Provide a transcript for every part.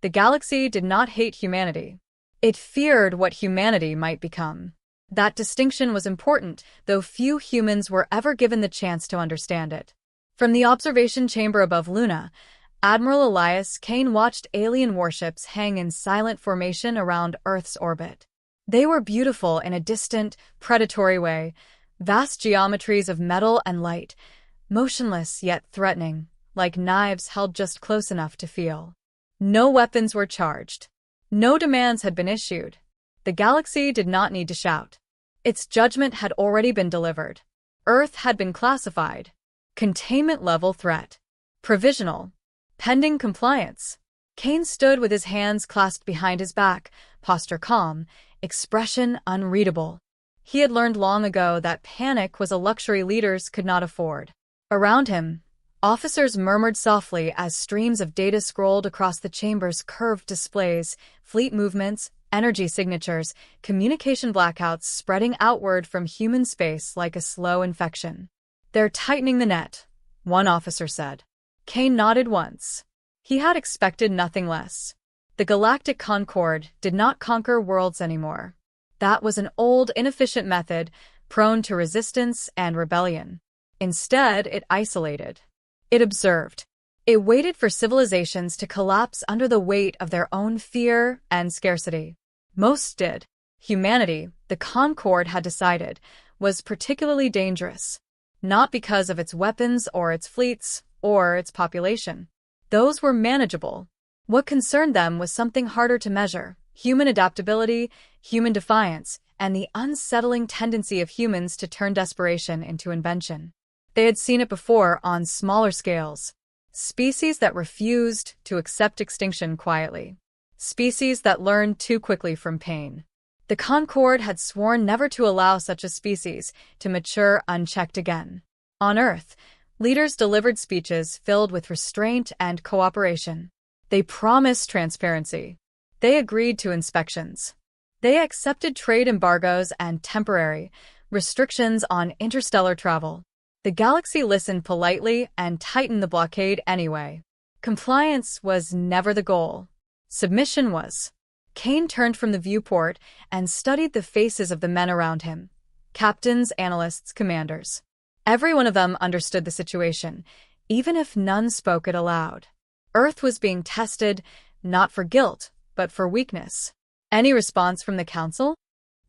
The galaxy did not hate humanity. It feared what humanity might become. That distinction was important, though few humans were ever given the chance to understand it. From the observation chamber above Luna, Admiral Elias Kane watched alien warships hang in silent formation around Earth's orbit. They were beautiful in a distant, predatory way, vast geometries of metal and light, motionless yet threatening, like knives held just close enough to feel. No weapons were charged. No demands had been issued. The galaxy did not need to shout. Its judgment had already been delivered. Earth had been classified. Containment level threat. Provisional. Pending compliance. Kane stood with his hands clasped behind his back, posture calm, expression unreadable. He had learned long ago that panic was a luxury leaders could not afford. Around him, officers murmured softly as streams of data scrolled across the chamber's curved displays, fleet movements, energy signatures, communication blackouts spreading outward from human space like a slow infection. "They're tightening the net," one officer said. Kane nodded once. He had expected nothing less. The galactic concord did not conquer worlds anymore. That was an old, inefficient method, prone to resistance and rebellion. Instead, it isolated. It observed. It waited for civilizations to collapse under the weight of their own fear and scarcity. Most did. Humanity, the Concord had decided, was particularly dangerous. Not because of its weapons or its fleets or its population. Those were manageable. What concerned them was something harder to measure: human adaptability, human defiance, and the unsettling tendency of humans to turn desperation into invention. They had seen it before on smaller scales. Species that refused to accept extinction quietly. Species that learned too quickly from pain. The Concord had sworn never to allow such a species to mature unchecked again. On Earth, leaders delivered speeches filled with restraint and cooperation. They promised transparency. They agreed to inspections. They accepted trade embargoes and temporary restrictions on interstellar travel. The galaxy listened politely and tightened the blockade anyway. Compliance was never the goal. Submission was. Kane turned from the viewport and studied the faces of the men around him. Captains, analysts, commanders. Every one of them understood the situation, even if none spoke it aloud. Earth was being tested, not for guilt, but for weakness. "Any response from the council?"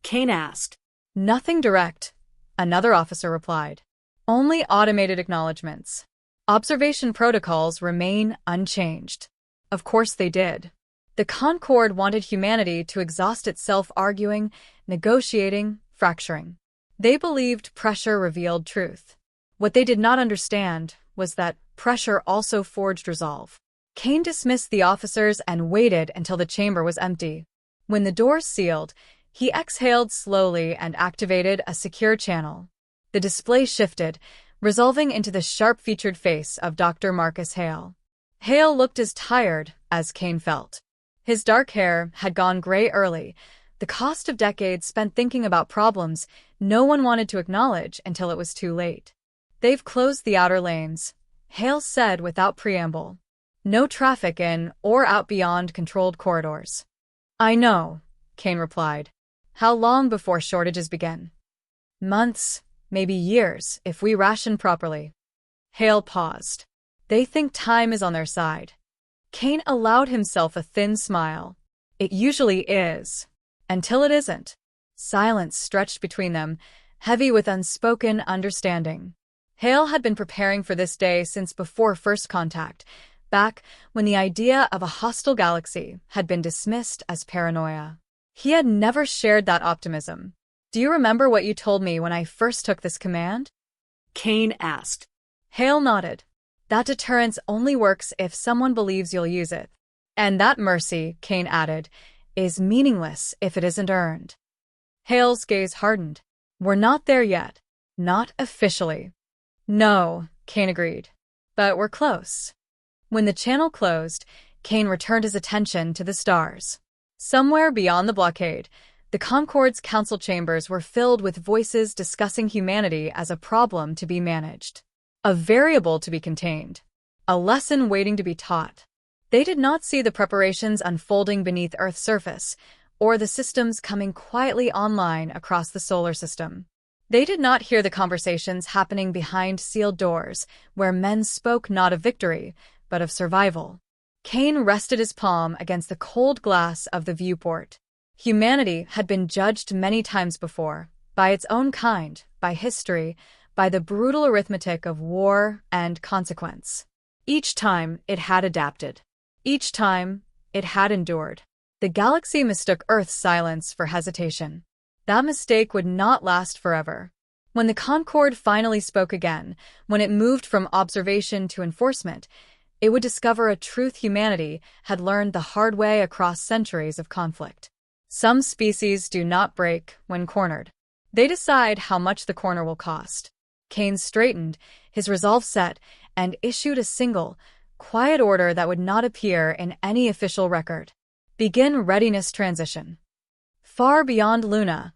Kane asked. "Nothing direct," another officer replied. "Only automated acknowledgments. Observation protocols remain unchanged." Of course they did. The Concord wanted humanity to exhaust itself arguing, negotiating, fracturing. They believed pressure revealed truth. What they did not understand was that pressure also forged resolve. Kane dismissed the officers and waited until the chamber was empty. When the doors sealed, he exhaled slowly and activated a secure channel. The display shifted, resolving into the sharp-featured face of Dr. Marcus Hale. Hale looked as tired as Kane felt. His dark hair had gone gray early, the cost of decades spent thinking about problems no one wanted to acknowledge until it was too late. "They've closed the outer lanes," Hale said without preamble. "No traffic in or out beyond controlled corridors." "I know," Kane replied. "How long before shortages begin?" "Months, maybe years, if we ration properly." Hale paused. "They think time is on their side." Kane allowed himself a thin smile. "It usually is. Until it isn't." Silence stretched between them, heavy with unspoken understanding. Hale had been preparing for this day since before first contact, back when the idea of a hostile galaxy had been dismissed as paranoia. He had never shared that optimism. "Do you remember what you told me when I first took this command?" Kane asked. Hale nodded. "That deterrence only works if someone believes you'll use it. And that mercy," Kane added, "is meaningless if it isn't earned." Hale's gaze hardened. "We're not there yet. Not officially." "No," Kane agreed. "But we're close." When the channel closed, Kane returned his attention to the stars. Somewhere beyond the blockade, the Concord's council chambers were filled with voices discussing humanity as a problem to be managed. A variable to be contained. A lesson waiting to be taught. They did not see the preparations unfolding beneath Earth's surface, or the systems coming quietly online across the solar system. They did not hear the conversations happening behind sealed doors, where men spoke not of victory, but of survival. Kane rested his palm against the cold glass of the viewport. Humanity had been judged many times before, by its own kind, by history, by the brutal arithmetic of war and consequence. Each time, it had adapted. Each time, it had endured. The galaxy mistook Earth's silence for hesitation. That mistake would not last forever. When the Concorde finally spoke again, when it moved from observation to enforcement, it would discover a truth humanity had learned the hard way across centuries of conflict. Some species do not break when cornered. They decide how much the corner will cost. Kane straightened, his resolve set, and issued a single, quiet order that would not appear in any official record. Begin readiness transition. Far beyond Luna,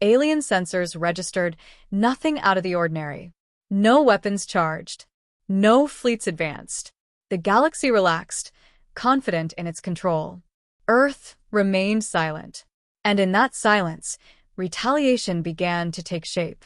alien sensors registered nothing out of the ordinary. No weapons charged. No fleets advanced. The galaxy relaxed, confident in its control. Earth remained silent. And in that silence, retaliation began to take shape.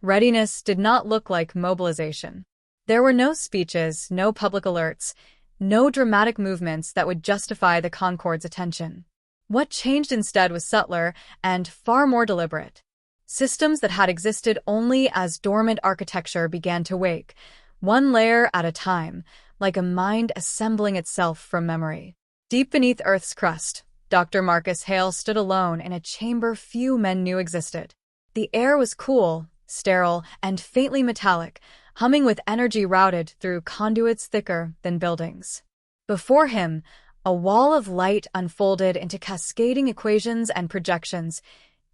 Readiness did not look like mobilization. There were no speeches, no public alerts, no dramatic movements that would justify the Concorde's attention. What changed instead was subtler and far more deliberate. Systems that had existed only as dormant architecture began to wake, one layer at a time, like a mind assembling itself from memory. Deep beneath Earth's crust, Dr. Marcus Hale stood alone in a chamber few men knew existed. The air was cool, sterile, and faintly metallic, humming with energy routed through conduits thicker than buildings. Before him, a wall of light unfolded into cascading equations and projections,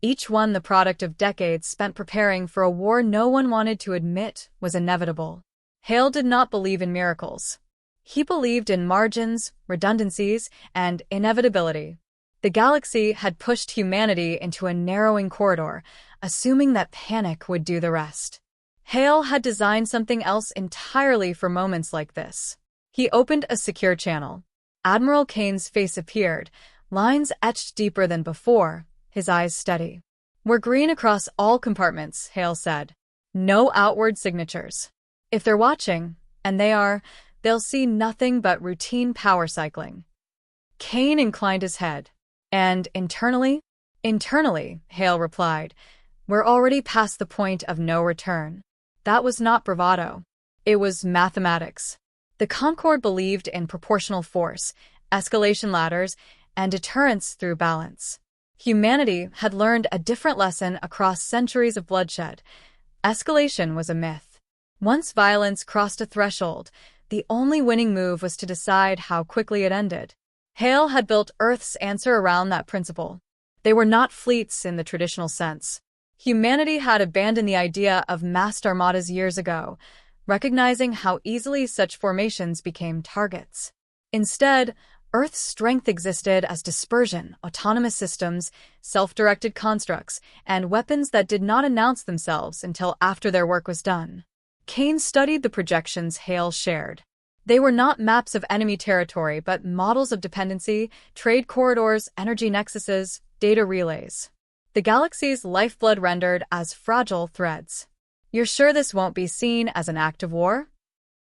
each one the product of decades spent preparing for a war no one wanted to admit was inevitable. Hale did not believe in miracles. He believed in margins, redundancies, and inevitability. The galaxy had pushed humanity into a narrowing corridor, assuming that panic would do the rest. Hale had designed something else entirely for moments like this. He opened a secure channel. Admiral Kane's face appeared, lines etched deeper than before, his eyes steady. "We're green across all compartments," Hale said. "No outward signatures. If they're watching, and they are, they'll see nothing but routine power cycling." Kane inclined his head. "And internally?" "Internally," Hale replied, "we're already past the point of no return." That was not bravado. It was mathematics. The Concorde believed in proportional force, escalation ladders, and deterrence through balance. Humanity had learned a different lesson across centuries of bloodshed. Escalation was a myth. Once violence crossed a threshold, the only winning move was to decide how quickly it ended. Hale had built Earth's answer around that principle. They were not fleets in the traditional sense. Humanity had abandoned the idea of massed armadas years ago, recognizing how easily such formations became targets. Instead, Earth's strength existed as dispersion, autonomous systems, self-directed constructs, and weapons that did not announce themselves until after their work was done. Kane studied the projections Hale shared. They were not maps of enemy territory, but models of dependency, trade corridors, energy nexuses, data relays. The galaxy's lifeblood rendered as fragile threads. "You're sure this won't be seen as an act of war?"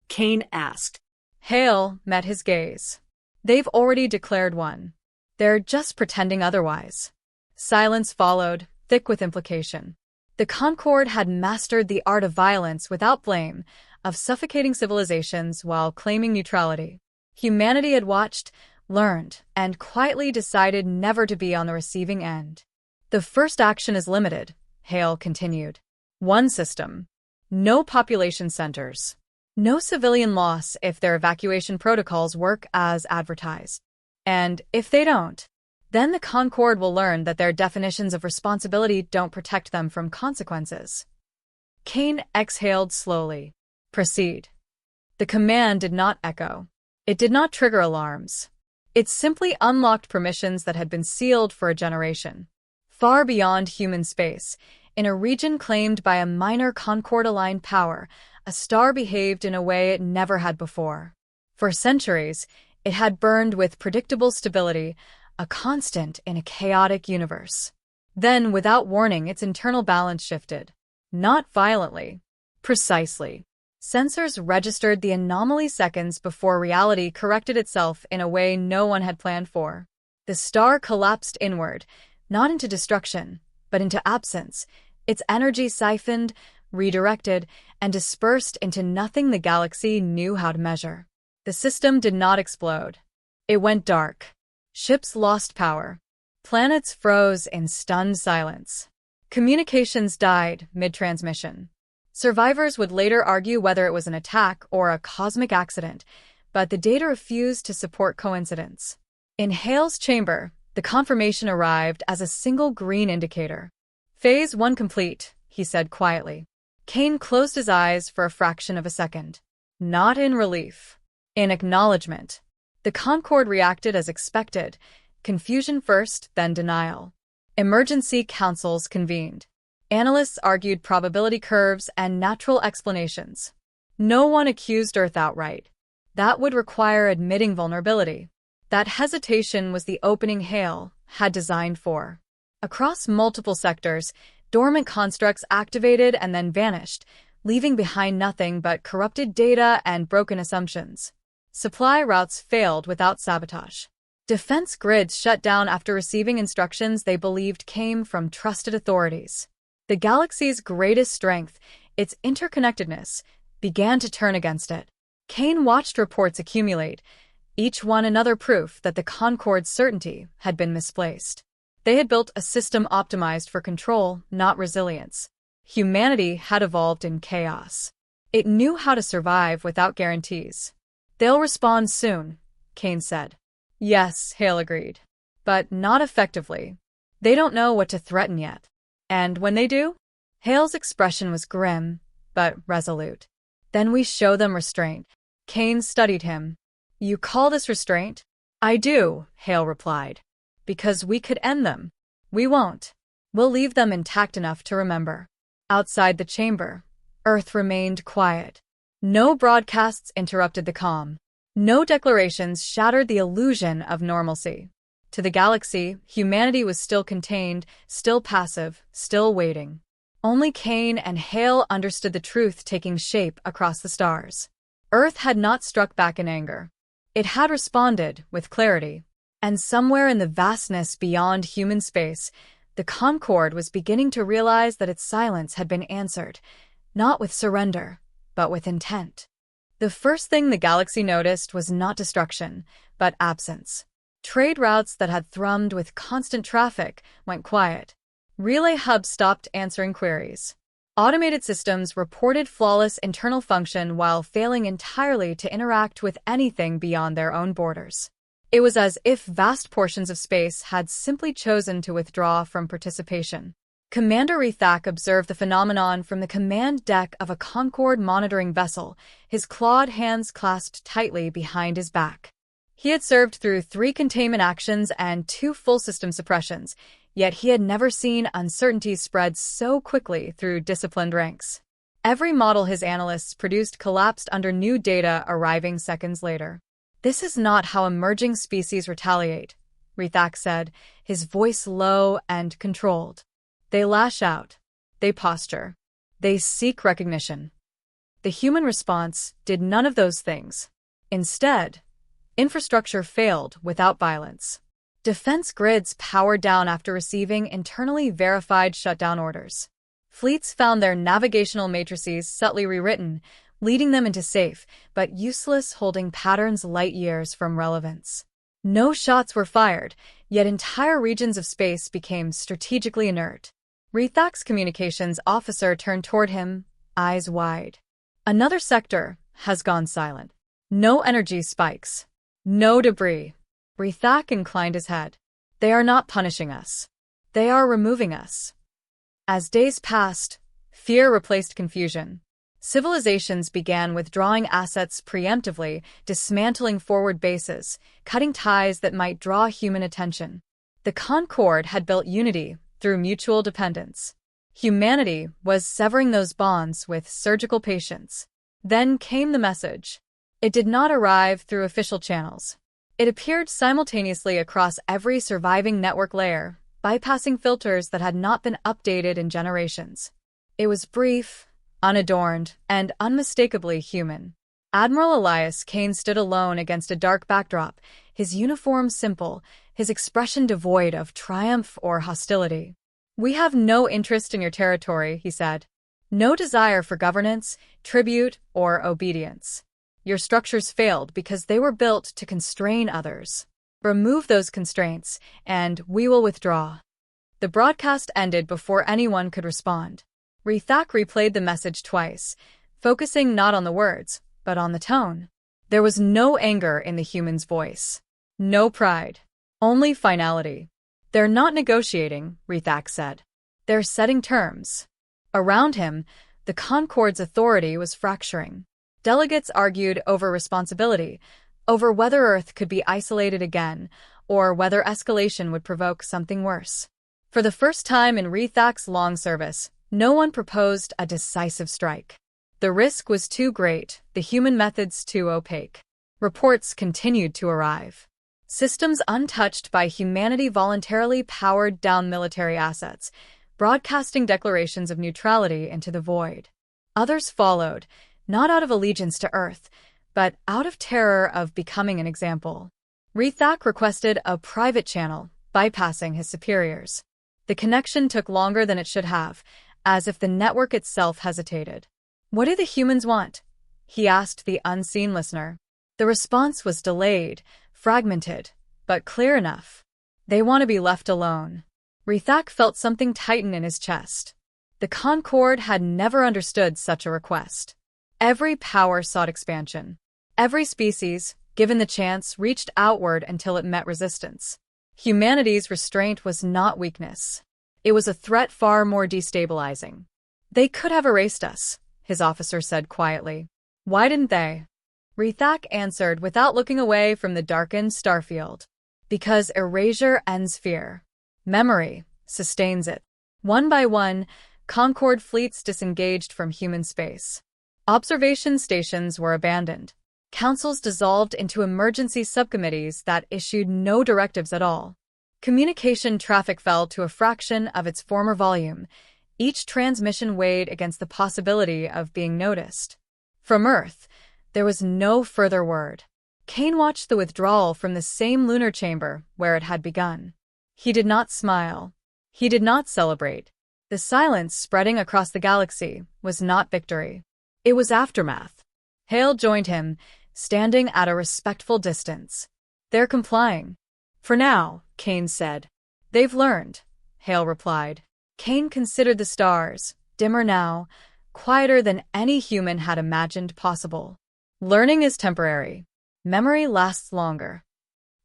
Kane asked. Hale met his gaze. "They've already declared one. They're just pretending otherwise." Silence followed, thick with implication. The Concorde had mastered the art of violence without blame, of suffocating civilizations while claiming neutrality. Humanity had watched, learned, and quietly decided never to be on the receiving end. "The first action is limited," Hale continued. "One system. No population centers. No civilian loss if their evacuation protocols work as advertised. And if they don't, then the Concorde will learn that their definitions of responsibility don't protect them from consequences." Kane exhaled slowly. "Proceed." The command did not echo. It did not trigger alarms. It simply unlocked permissions that had been sealed for a generation. Far beyond human space, in a region claimed by a minor Concorde-aligned power, a star behaved in a way it never had before. For centuries, It had burned with predictable stability, a constant in a chaotic universe. Then, without warning, its internal balance shifted. Not violently. Precisely. Sensors registered the anomaly seconds before reality corrected itself in a way no one had planned for. The star collapsed inward, not into destruction, but into absence, its energy siphoned, redirected, and dispersed into nothing the galaxy knew how to measure. The system did not explode. It went dark. Ships lost power. Planets froze in stunned silence. Communications died mid-transmission. Survivors would later argue whether it was an attack or a cosmic accident, but the data refused to support coincidence. In Hale's chamber, the confirmation arrived as a single green indicator. Phase 1 complete, he said quietly. Kane closed his eyes for a fraction of a second. Not in relief. In acknowledgement. The Concorde reacted as expected, confusion first, then denial. Emergency councils convened. Analysts argued probability curves and natural explanations. No one accused Earth outright. That would require admitting vulnerability. That hesitation was the opening Hale had designed for. Across multiple sectors, dormant constructs activated and then vanished, leaving behind nothing but corrupted data and broken assumptions. Supply routes failed without sabotage. Defense grids shut down after receiving instructions they believed came from trusted authorities. The galaxy's greatest strength, its interconnectedness, began to turn against it. Kane watched reports accumulate, each one another proof that the Concorde's certainty had been misplaced. They had built a system optimized for control, not resilience. Humanity had evolved in chaos. It knew how to survive without guarantees. They'll respond soon, Kane said. Yes, Hale agreed. But not effectively. They don't know what to threaten yet. And when they do? Hale's expression was grim, but resolute. Then we show them restraint. Kane studied him. You call this restraint? I do, Hale replied. Because we could end them. We won't. We'll leave them intact enough to remember. Outside the chamber, Earth remained quiet. No broadcasts interrupted the calm. No declarations shattered the illusion of normalcy. To the galaxy, humanity was still contained, still passive, still waiting. Only Kane and Hale understood the truth taking shape across the stars. Earth had not struck back in anger. It had responded with clarity. And somewhere in the vastness beyond human space, the Concorde was beginning to realize that its silence had been answered, not with surrender, but with intent. The first thing the galaxy noticed was not destruction, but absence. Trade routes that had thrummed with constant traffic went quiet. Relay hubs stopped answering queries. Automated systems reported flawless internal function while failing entirely to interact with anything beyond their own borders. It was as if vast portions of space had simply chosen to withdraw from participation. Commander Rethak observed the phenomenon from the command deck of a Concorde monitoring vessel, his clawed hands clasped tightly behind his back. He had served through 3 containment actions and 2 full system suppressions, yet he had never seen uncertainty spread so quickly through disciplined ranks. Every model his analysts produced collapsed under new data arriving seconds later. This is not how emerging species retaliate, Rethak said, his voice low and controlled. They lash out. They posture. They seek recognition. The human response did none of those things. Instead, infrastructure failed without violence. Defense grids powered down after receiving internally verified shutdown orders. Fleets found their navigational matrices subtly rewritten, leading them into safe, but useless holding patterns light years from relevance. No shots were fired, yet entire regions of space became strategically inert. Rethak's communications officer turned toward him, eyes wide. Another sector has gone silent. No energy spikes. No debris. Rethak inclined his head. They are not punishing us. They are removing us. As days passed, fear replaced confusion. Civilizations began withdrawing assets preemptively, dismantling forward bases, cutting ties that might draw human attention. The Concorde had built unity through mutual dependence. Humanity was severing those bonds with surgical patience. Then came the message. It did not arrive through official channels. It appeared simultaneously across every surviving network layer, bypassing filters that had not been updated in generations. It was brief, unadorned, and unmistakably human. Admiral Elias Kane stood alone against a dark backdrop, his uniform simple, his expression devoid of triumph or hostility. "We have no interest in your territory," he said. "No desire for governance, tribute, or obedience. Your structures failed because they were built to constrain others. Remove those constraints, and we will withdraw." The broadcast ended before anyone could respond. Rethak replayed the message twice, focusing not on the words, but on the tone. There was no anger in the human's voice. No pride. Only finality. "They're not negotiating," Rethak said. "They're setting terms." Around him, the Concord's authority was fracturing. Delegates argued over responsibility, over whether Earth could be isolated again, or whether escalation would provoke something worse. For the first time in Rethak's long service, no one proposed a decisive strike. The risk was too great, the human methods too opaque. Reports continued to arrive. Systems untouched by humanity voluntarily powered down military assets, broadcasting declarations of neutrality into the void. Others followed, not out of allegiance to Earth, but out of terror of becoming an example. Rethak requested a private channel, bypassing his superiors. The connection took longer than it should have, as if the network itself hesitated. "What do the humans want?" he asked the unseen listener. The response was delayed, fragmented, but clear enough. "They want to be left alone." Rethak felt something tighten in his chest. The Concord had never understood such a request. Every power sought expansion. Every species, given the chance, reached outward until it met resistance. Humanity's restraint was not weakness. It was a threat far more destabilizing. "They could have erased us," his officer said quietly. "Why didn't they?" Rethak answered without looking away from the darkened starfield. "Because erasure ends fear. Memory sustains it." One by one, Concord fleets disengaged from human space. Observation stations were abandoned. Councils dissolved into emergency subcommittees that issued no directives at all. Communication traffic fell to a fraction of its former volume. Each transmission weighed against the possibility of being noticed. From Earth, there was no further word. Kane watched the withdrawal from the same lunar chamber where it had begun. He did not smile. He did not celebrate. The silence spreading across the galaxy was not victory. It was aftermath. Hale joined him, standing at a respectful distance. "They're complying." "For now," Kane said. "They've learned," Hale replied. Kane considered the stars, dimmer now, quieter than any human had imagined possible. Learning is temporary. Memory lasts longer.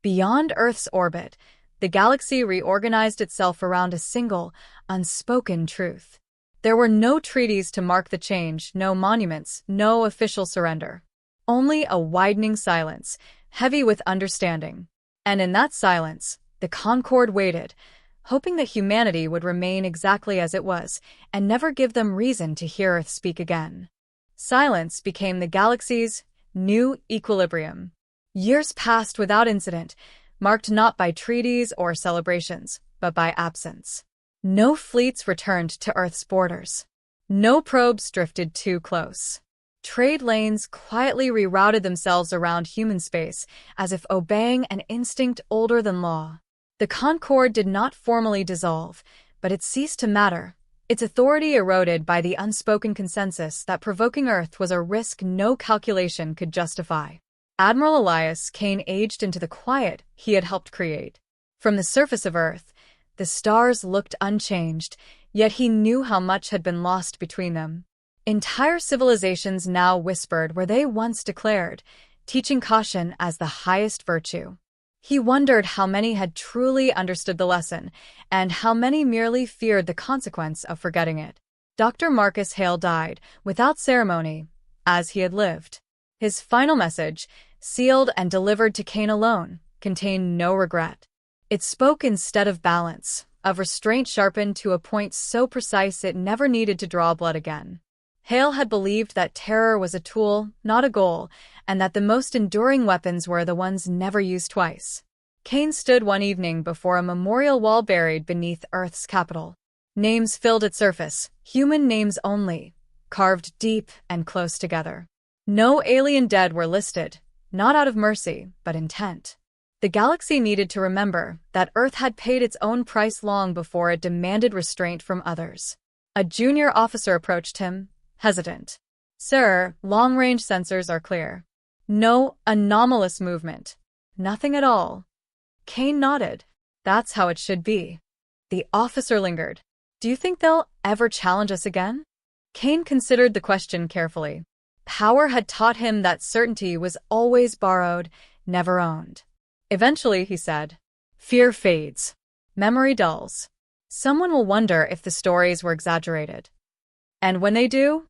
Beyond Earth's orbit, the galaxy reorganized itself around a single, unspoken truth. There were no treaties to mark the change, no monuments, no official surrender. Only a widening silence, heavy with understanding. And in that silence, the Concord waited, hoping that humanity would remain exactly as it was, and never give them reason to hear Earth speak again. Silence became the galaxy's new equilibrium. Years passed without incident, marked not by treaties or celebrations, but by absence. No fleets returned to Earth's borders. No probes drifted too close. Trade lanes quietly rerouted themselves around human space, as if obeying an instinct older than law. The Concord did not formally dissolve, but it ceased to matter, its authority eroded by the unspoken consensus that provoking Earth was a risk no calculation could justify. Admiral Elias Kane aged into the quiet he had helped create. From the surface of Earth, the stars looked unchanged, yet he knew how much had been lost between them. Entire civilizations now whispered where they once declared, teaching caution as the highest virtue. He wondered how many had truly understood the lesson, and how many merely feared the consequence of forgetting it. Dr. Marcus Hale died, without ceremony, as he had lived. His final message, sealed and delivered to Kane alone, contained no regret. It spoke instead of balance, of restraint sharpened to a point so precise it never needed to draw blood again. Hale had believed that terror was a tool, not a goal, and that the most enduring weapons were the ones never used twice. Kane stood one evening before a memorial wall buried beneath Earth's capital. Names filled its surface, human names only, carved deep and close together. No alien dead were listed, not out of mercy, but intent. The galaxy needed to remember that Earth had paid its own price long before it demanded restraint from others. A junior officer approached him, hesitant. "Sir, long-range sensors are clear. No anomalous movement. Nothing at all." Kane nodded. "That's how it should be." The officer lingered. "Do you think they'll ever challenge us again?" Kane considered the question carefully. Power had taught him that certainty was always borrowed, never owned. Eventually, he said, "Fear fades. Memory dulls. Someone will wonder if the stories were exaggerated. And when they do?"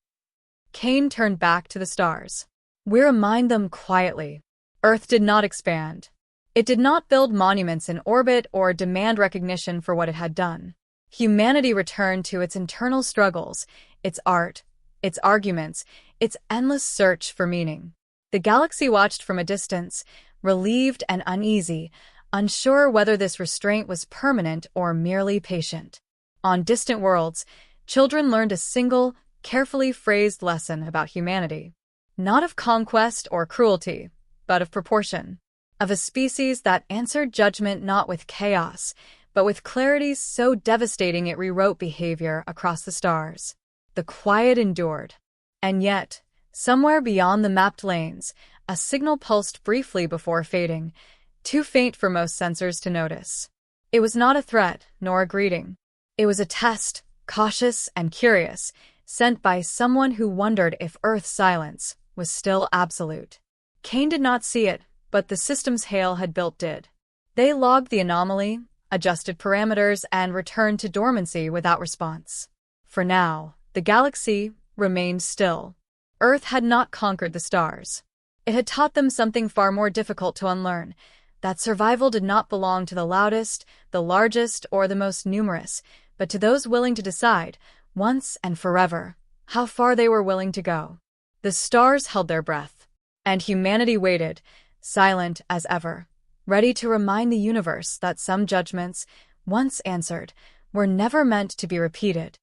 Kane turned back to the stars. "We remind them quietly. Earth did not expand. It did not build monuments in orbit or demand recognition for what it had done. Humanity returned to its internal struggles, its art, its arguments, its endless search for meaning." The galaxy watched from a distance, relieved and uneasy, unsure whether this restraint was permanent or merely patient. On distant worlds, children learned a single, carefully phrased lesson about humanity. Not of conquest or cruelty, but of proportion. Of a species that answered judgment not with chaos, but with clarity so devastating it rewrote behavior across the stars. The quiet endured. And yet, somewhere beyond the mapped lanes, a signal pulsed briefly before fading, too faint for most sensors to notice. It was not a threat, nor a greeting. It was a test, cautious and curious, sent by someone who wondered if Earth's silence was still absolute. Kane did not see it, but the systems Hale had built did. They logged the anomaly, adjusted parameters, and returned to dormancy without response. For now, the galaxy remained still. Earth had not conquered the stars. It had taught them something far more difficult to unlearn, that survival did not belong to the loudest, the largest, or the most numerous, but to those willing to decide, once and forever, how far they were willing to go. The stars held their breath, and humanity waited, silent as ever, ready to remind the universe that some judgments, once answered, were never meant to be repeated.